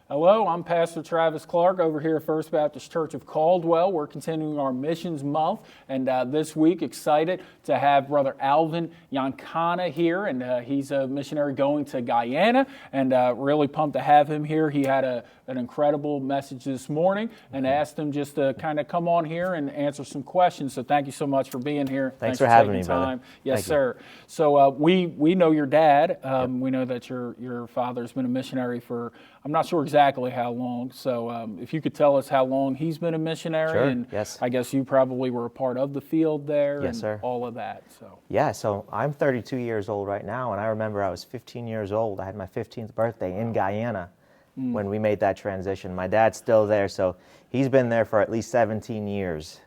Hello, I'm Pastor Travis Clark over here at First Baptist Church of Caldwell. We're continuing our missions month, and this week excited to have Brother Alvin Yankana here, and he's a missionary going to Guyana, and really pumped to have him here. He had an incredible message this morning, and asked him just to kind of come on here and answer some questions. So thank you so much for being here. Thanks for having me, time. brother. Yes, sir. So we know your dad. We know that your father's been a missionary for, I'm not sure exactly how long. So if you could tell us how long he's been a missionary. Sure, And yes. I guess you probably were a part of the field there. Yes, and sir. all of that. So Yeah, so I'm 32 years old right now, and I remember I was 15 years old. I had my 15th birthday in Guyana when we made that transition. My dad's still there, so he's been there for at least 17 years.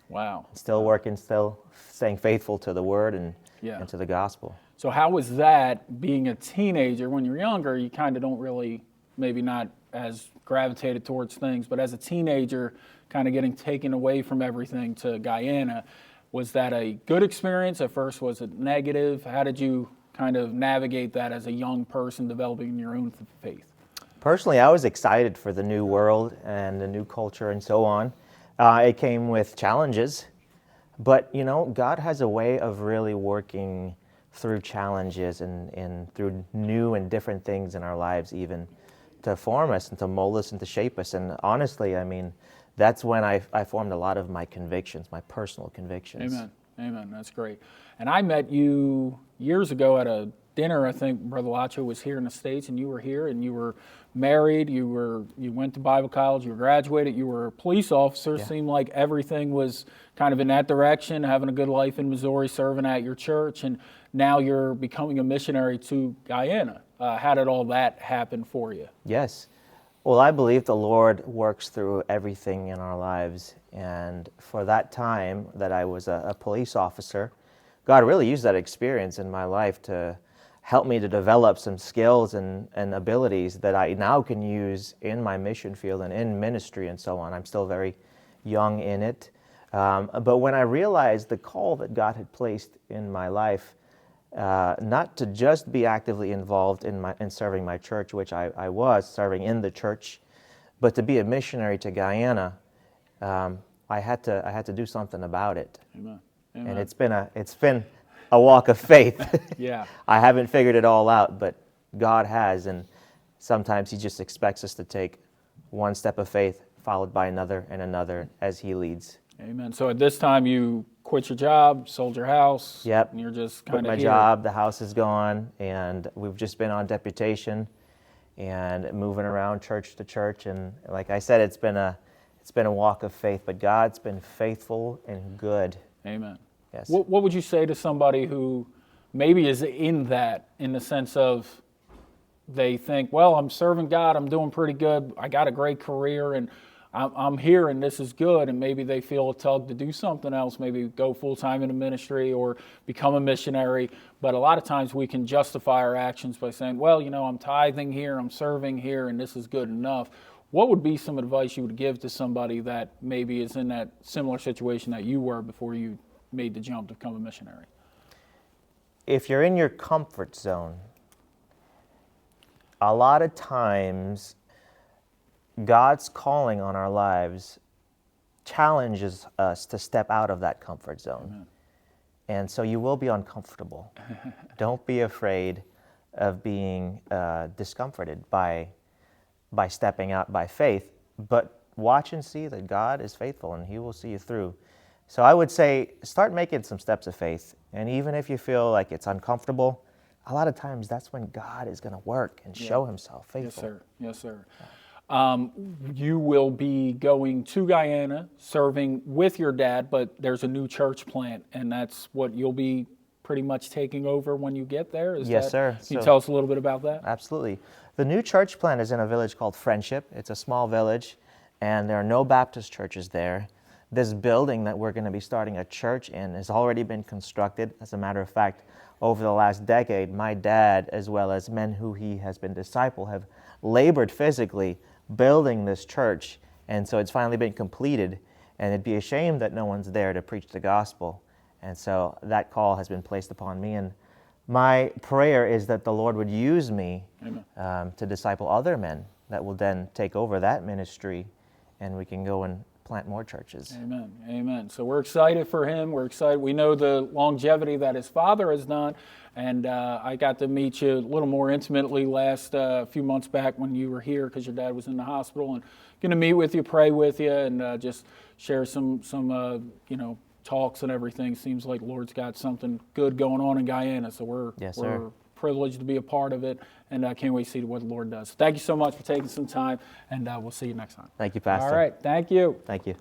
Wow. Still working, still staying faithful to the Word and to the gospel. So how was that being a teenager? When you're younger, you kind of don't really, maybe not as gravitated towards things, but as a teenager, kind of getting taken away from everything to Guyana, was that a good experience? At first, was it negative? How did you kind of navigate that as a young person developing your own faith? Personally, I was excited for the new world and the new culture and so on. It came with challenges, but you know, God has a way of really working through challenges and through new and different things in our lives, even to form us and to mold us and to shape us. And honestly, I mean, that's when I formed a lot of my convictions, my personal convictions. Amen. Amen. That's great. And I met you years ago at a dinner. I think Brother Lacho was here in the States, and you were here, and you were married. You went to Bible college. You graduated. You were a police officer. Yeah. Seemed like everything was kind of in that direction. Having a good life in Missouri, serving at your church, and now you're becoming a missionary to Guyana. How did all that happen for you? Yes. Well, I believe the Lord works through everything in our lives. And for that time that I was a police officer, God really used that experience in my life to help me to develop some skills and abilities that I now can use in my mission field and in ministry and so on. I'm still very young in it. But when I realized the call that God had placed in my life, not to just be actively involved in serving my church, which I was serving in the church, but to be a missionary to Guyana, I had to do something about it. Amen. Amen. And it's been a walk of faith. Yeah. I haven't figured it all out, but God has, and sometimes He just expects us to take one step of faith followed by another and another as He leads. Amen. So at this time, you quit your job, sold your house. Yep. And you're just Quit kind of my here. job, the house is gone, and we've just been on deputation and moving around church to church. And like I said, it's been a walk of faith, but God's been faithful and good. Amen. Yes. What would you say to somebody who maybe is in the sense of they think, well, I'm serving God, I'm doing pretty good, I got a great career, and I'm here and this is good, and maybe they feel a tug to do something else, maybe go full-time into ministry or become a missionary. But a lot of times we can justify our actions by saying, well, you know, I'm tithing here, I'm serving here, and this is good enough. What would be some advice you would give to somebody that maybe is in that similar situation that you were before you made the jump to become a missionary? If you're in your comfort zone, a lot of times God's calling on our lives challenges us to step out of that comfort zone. Amen. And so you will be uncomfortable. Don't be afraid of being discomforted by stepping out by faith, but watch and see that God is faithful and He will see you through. So I would say start making some steps of faith. And even if you feel like it's uncomfortable, a lot of times that's when God is going to work and show Himself faithful. Yes, sir. Yes, sir. You will be going to Guyana, serving with your dad, but there's a new church plant, and that's what you'll be pretty much taking over when you get there? Yes, sir. Can you tell us a little bit about that? Absolutely. The new church plant is in a village called Friendship. It's a small village, and there are no Baptist churches there. This building that we're going to be starting a church in has already been constructed. As a matter of fact, over the last decade, my dad, as well as men who he has been disciple, have labored physically building this church, and so it's finally been completed, and it'd be a shame that no one's there to preach the gospel. And so that call has been placed upon me, and my prayer is that the Lord would use me to disciple other men that will then take over that ministry, and we can go and plant more churches. Amen. Amen. So we're excited for him. We're excited. We know the longevity that his father has done. And I got to meet you a little more intimately last few months back when you were here because your dad was in the hospital. And going to meet with you, pray with you, and just share some talks and everything. Seems like the Lord's got something good going on in Guyana. So we're privileged to be a part of it, and I can't wait to see what the Lord does. Thank you so much for taking some time, and we'll see you next time. Thank you, Pastor. All right. Thank you. Thank you.